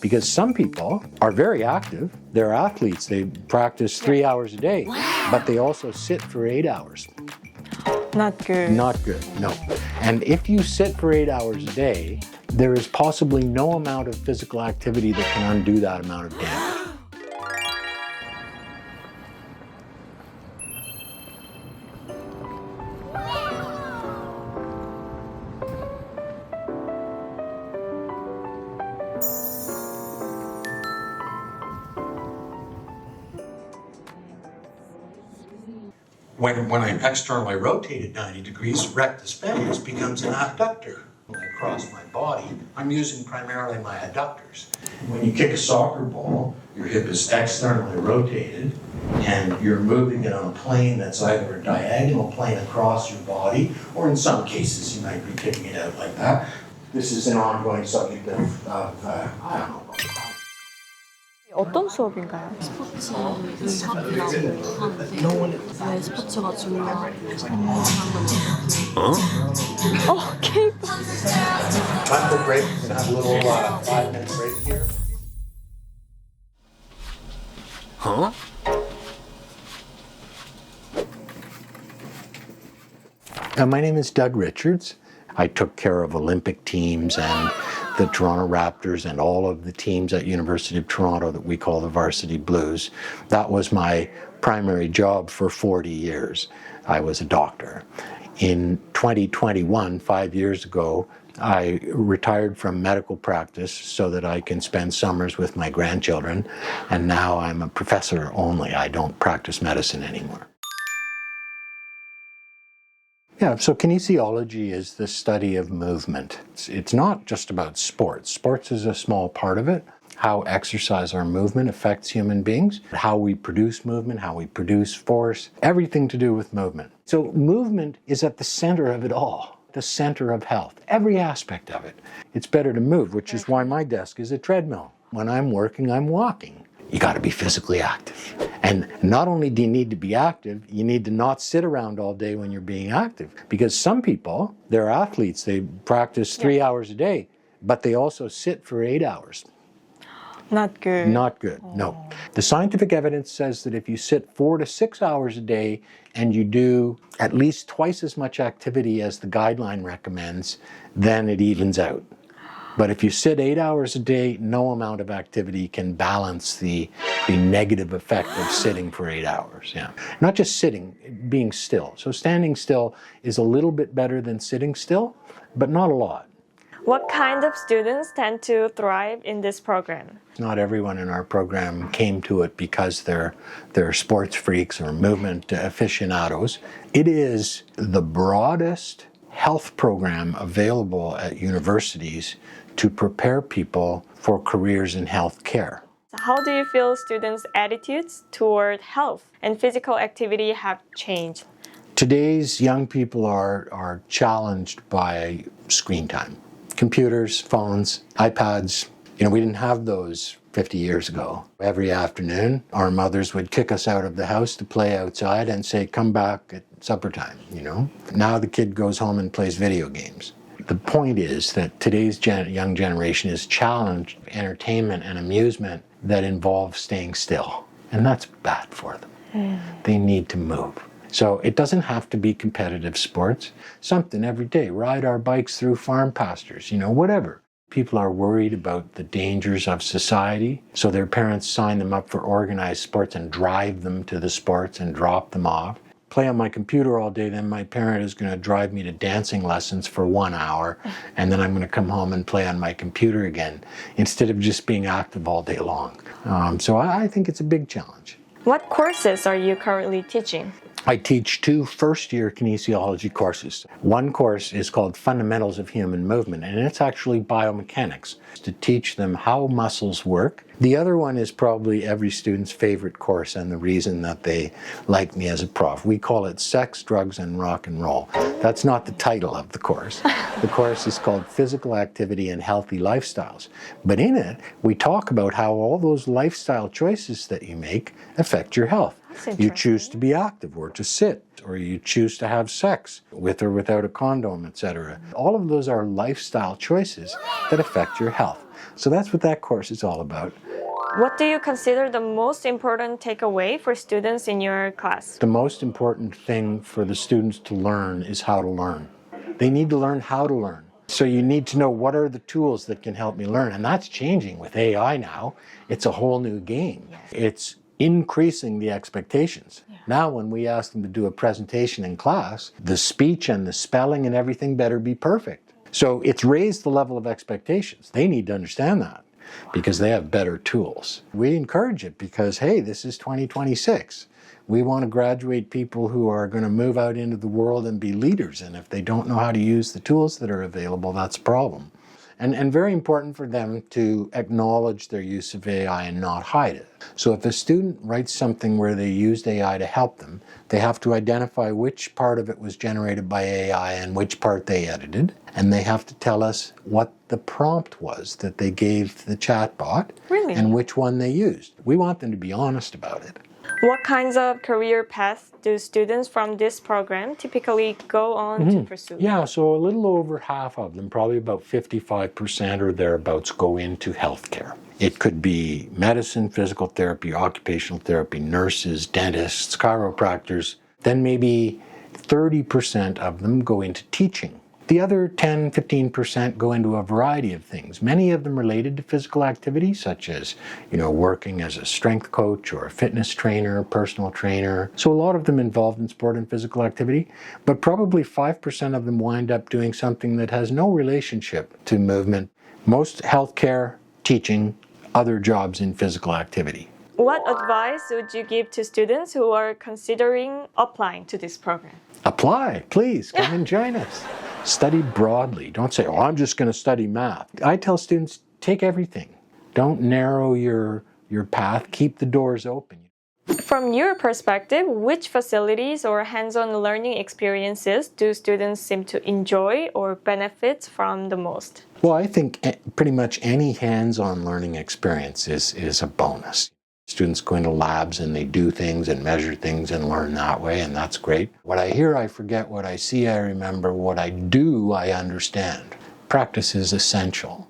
Because some people are very active. They're athletes. They practice 3 hours a day, but they also sit for 8 hours. Not good. Not good, no. And if you sit for 8 hours a day, there is possibly no amount of physical activity that can undo that amount of damage. When I'm externally rotated 90 degrees, rectus medius becomes an abductor. When I cross my body, I'm using primarily my adductors. When you kick a soccer ball, your hip is externally rotated and you're moving it on a plane that's either a diagonal plane across your body, or in some cases you might be kicking it out like that. This is an ongoing subject of I don't know. 어떤 수업인가요? 스포츠를 수업이라고 하는데 왜 스포츠가 중요한 케이팝. Time for break. We're gonna have a little 5-minute break here. Huh? My name is Doug Richards. I took care of Olympic teams and the Toronto Raptors and all of the teams at University of Toronto that we call the Varsity Blues. That was my primary job for 40 years. I was a doctor. In 2021, 5 years ago, I retired from medical practice so that I can spend summers with my grandchildren, and now I'm a professor only. I don't practice medicine anymore. Yeah, so kinesiology is the study of movement. It's not just about sports. Sports is a small part of it. How exercise or movement affects human beings, how we produce movement, how we produce force, everything to do with movement. So movement is at the center of it all, the center of health, every aspect of it. It's better to move, which is why my desk is a treadmill. When I'm working, I'm walking. You got to be physically active. And not only do you need to be active, you need to not sit around all day when you're being active. Because some people, they're athletes, they practice 3 hours a day, but they also sit for 8 hours. Not good. Not good, no. The scientific evidence says that if you sit 4 to 6 hours a day and you do at least twice as much activity as the guideline recommends, then it evens out. But if you sit 8 hours a day, no amount of activity can balance the negative effect of sitting for 8 hours. Yeah. Not just sitting, being still. So standing still is a little bit better than sitting still, but not a lot. What kind of students tend to thrive in this program? Not everyone in our program came to it because they're sports freaks or movement aficionados. It is the broadest health program available at universities to prepare people for careers in health care. How do you feel students' attitudes toward health and physical activity have changed? Today's young people are challenged by screen time. Computers, phones, iPads. We didn't have those 50 years ago. Every afternoon, our mothers would kick us out of the house to play outside and say, come back at supper time, Now the kid goes home and plays video games. The point is that today's young generation is challenged with entertainment and amusement that involves staying still. And that's bad for them. They need to move. So it doesn't have to be competitive sports. Something every day, ride our bikes through farm pastures, whatever. People are worried about the dangers of society, so their parents sign them up for organized sports and drive them to the sports and drop them off. Play on my computer all day, then my parent is going to drive me to dancing lessons for 1 hour, and then I'm going to come home and play on my computer again, instead of just being active all day long. So I think it's a big challenge. What courses are you currently teaching? I teach 2 first-year kinesiology courses. One course is called Fundamentals of Human Movement, and it's actually biomechanics, to teach them how muscles work. The other one is probably every student's favorite course and the reason that they like me as a prof. We call it Sex, Drugs, and Rock and Roll. That's not the title of the course. The course is called Physical Activity and Healthy Lifestyles. But in it, we talk about how all those lifestyle choices that you make affect your health. You choose to be active or to sit, or you choose to have sex with or without a condom, etc. All of those are lifestyle choices that affect your health. So that's what that course is all about. What do you consider the most important takeaway for students in your class? The most important thing for the students to learn is how to learn. They need to learn how to learn. So you need to know what are the tools that can help me learn. And that's changing with AI now. It's a whole new game. It's increasing the expectations. Now when we ask them to do a presentation in class, the speech and the spelling and everything better be perfect. So it's raised the level of expectations. They need to understand that, because they have better tools. We encourage it because, hey, this is 2026. We want to graduate people who are going to move out into the world and be leaders. And if they don't know how to use the tools that are available, that's a problem. And very important for them to acknowledge their use of AI and not hide it. So if a student writes something where they used AI to help them, they have to identify which part of it was generated by AI and which part they edited. And they have to tell us what the prompt was that they gave the chatbot. Really? And which one they used. We want them to be honest about it. What kinds of career paths do students from this program typically go on to pursue? Yeah, so a little over half of them, probably about 55% or thereabouts, go into healthcare. It could be medicine, physical therapy, occupational therapy, nurses, dentists, chiropractors. Then maybe 30% of them go into teaching. The other 10, 15% go into a variety of things, many of them related to physical activity, such as, working as a strength coach or a fitness trainer, personal trainer. So a lot of them involved in sport and physical activity, but probably 5% of them wind up doing something that has no relationship to movement. Most healthcare, teaching, other jobs in physical activity. What advice would you give to students who are considering applying to this program? Apply, please, come and join us. Study broadly. Don't say, I'm just going to study math. I tell students, take everything. Don't narrow your path. Keep the doors open. From your perspective, which facilities or hands-on learning experiences do students seem to enjoy or benefit from the most? Well, I think pretty much any hands-on learning experience is a bonus. Students go into labs and they do things and measure things and learn that way, and that's great. What I hear, I forget. What I see, I remember. What I do, I understand. Practice is essential.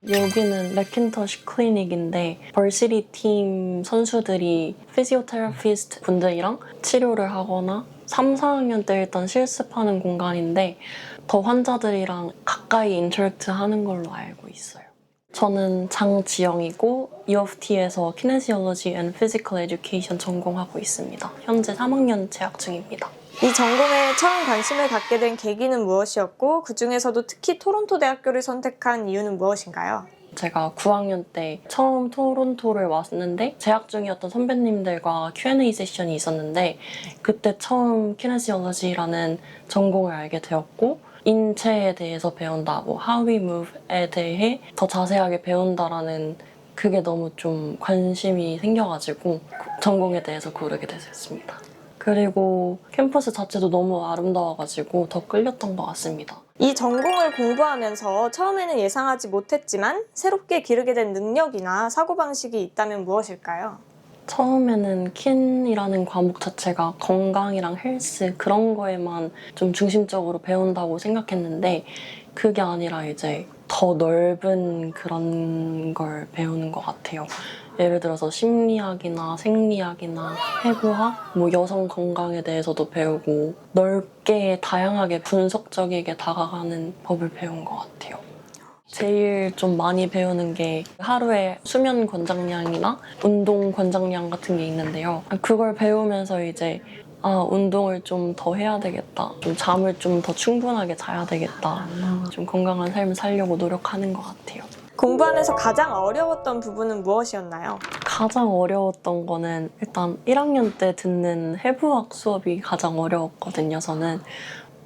여기는 레킨터시 클리닉인데 벌시리 팀 선수들이 피지오테라피스트 분들이랑 치료를 하거나 3, 4학년 때 일단 실습하는 공간인데 더 환자들이랑 가까이 인터랙트 하는 걸로 알고 있어요. 저는 장지영이고 U of T에서 키네시올로지 앤 피지컬 에듀케이션 전공하고 있습니다. 현재 3학년 재학 중입니다. 이 전공에 처음 관심을 갖게 된 계기는 무엇이었고 그 중에서도 특히 토론토 대학교를 선택한 이유는 무엇인가요? 제가 9학년 때 처음 토론토를 왔는데 재학 중이었던 선배님들과 Q&A 세션이 있었는데 그때 처음 키네시올로지라는 전공을 알게 되었고 인체에 대해서 배운다, How we move에 대해 더 자세하게 배운다라는 그게 너무 좀 관심이 생겨가지고 전공에 대해서 고르게 됐습니다. 그리고 캠퍼스 자체도 너무 아름다워가지고 더 끌렸던 것 같습니다. 이 전공을 공부하면서 처음에는 예상하지 못했지만 새롭게 기르게 된 능력이나 사고방식이 있다면 무엇일까요? 처음에는 킨이라는 과목 자체가 건강이랑 헬스 그런 거에만 좀 중심적으로 배운다고 생각했는데 그게 아니라 이제 더 넓은 그런 걸 배우는 것 같아요. 예를 들어서 심리학이나 생리학이나 해부학, 여성 건강에 대해서도 배우고 넓게 다양하게 분석적이게 다가가는 법을 배운 것 같아요. 제일 좀 많이 배우는 게 하루에 수면 권장량이나 운동 권장량 같은 게 있는데요. 그걸 배우면서 이제 운동을 좀 더 해야 되겠다. 좀 잠을 좀 더 충분하게 자야 되겠다. 좀 건강한 삶을 살려고 노력하는 것 같아요. 공부하면서 가장 어려웠던 부분은 무엇이었나요? 가장 어려웠던 거는 일단 1학년 때 듣는 해부학 수업이 가장 어려웠거든요. 저는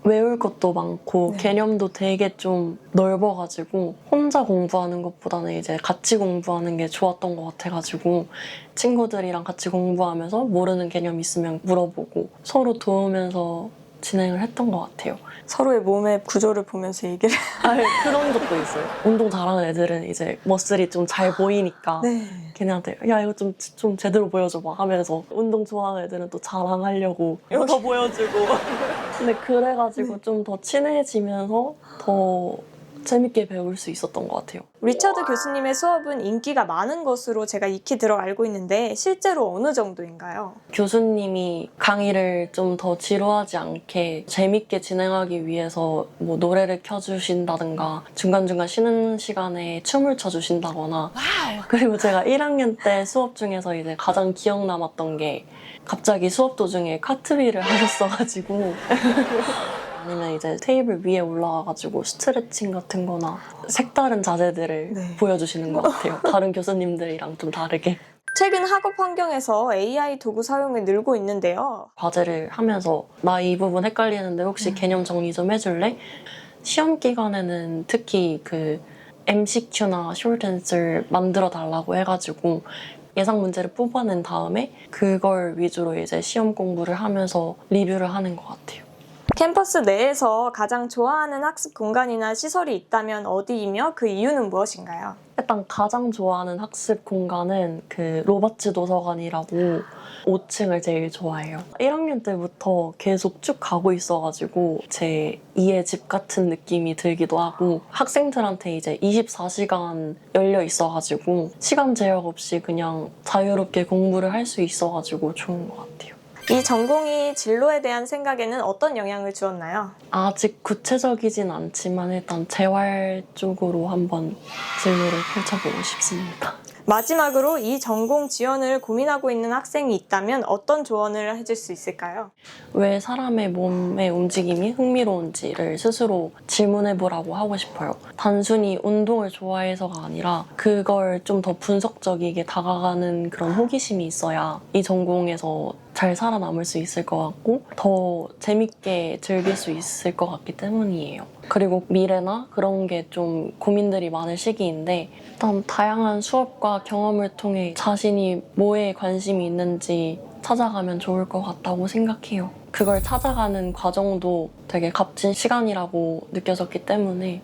외울 것도 많고 개념도 되게 좀 넓어가지고 혼자 공부하는 것보다는 이제 같이 공부하는 게 좋았던 것 같아가지고 친구들이랑 같이 공부하면서 모르는 개념 있으면 물어보고 서로 도우면서 진행을 했던 것 같아요. 서로의 몸의 구조를 보면서 얘기를. 그런 것도 있어요. 운동 잘하는 애들은 이제 머슬이 좀 잘 보이니까 걔네한테 야 이거 좀 제대로 보여줘봐 하면서 운동 좋아하는 애들은 또 자랑하려고 이거 더 보여주고 근데 그래가지고 좀 더 친해지면서 더 재밌게 배울 수 있었던 것 같아요. 리처드 교수님의 수업은 인기가 많은 것으로 제가 익히 들어 알고 있는데 실제로 어느 정도인가요? 교수님이 강의를 좀 더 지루하지 않게 재밌게 진행하기 위해서 뭐 노래를 켜주신다든가 중간중간 쉬는 시간에 춤을 춰주신다거나 그리고 제가 1학년 때 수업 중에서 이제 가장 기억 남았던 게 갑자기 수업 도중에 카트윌을 하셨어가지고 아니면 이제 테이블 위에 올라와가지고 스트레칭 같은 거나 색다른 자세들을 보여주시는 것 같아요. 다른 교수님들이랑 좀 다르게. 최근 학업 환경에서 AI 도구 사용이 늘고 있는데요. 과제를 하면서 나 이 부분 헷갈리는데 혹시 개념 정리 좀 해줄래? 시험 기간에는 특히 그 MCQ나 Short Answer 만들어 달라고 해가지고 예상 문제를 뽑아낸 다음에 그걸 위주로 이제 시험 공부를 하면서 리뷰를 하는 것 같아요. 캠퍼스 내에서 가장 좋아하는 학습 공간이나 시설이 있다면 어디이며 그 이유는 무엇인가요? 일단 가장 좋아하는 학습 공간은 그 로버츠 도서관이라고 5층을 제일 좋아해요. 1학년 때부터 계속 쭉 가고 있어가지고 제 2의 집 같은 느낌이 들기도 하고 학생들한테 이제 24시간 열려 있어가지고 시간 제약 없이 그냥 자유롭게 공부를 할 수 있어가지고 좋은 것 같아요. 이 전공이 진로에 대한 생각에는 어떤 영향을 주었나요? 아직 구체적이진 않지만 일단 재활 쪽으로 한번 진로를 펼쳐보고 싶습니다. 마지막으로 이 전공 지원을 고민하고 있는 학생이 있다면 어떤 조언을 해줄 수 있을까요? 왜 사람의 몸의 움직임이 흥미로운지를 스스로 질문해보라고 하고 싶어요. 단순히 운동을 좋아해서가 아니라 그걸 좀 더 분석적이게 다가가는 그런 호기심이 있어야 이 전공에서 잘 살아남을 수 있을 것 같고 더 재밌게 즐길 수 있을 것 같기 때문이에요. 그리고 미래나 그런 게 좀 고민들이 많을 시기인데 일단 다양한 수업과 경험을 통해 자신이 뭐에 관심이 있는지 찾아가면 좋을 것 같다고 생각해요. 그걸 찾아가는 과정도 되게 값진 시간이라고 느껴졌기 때문에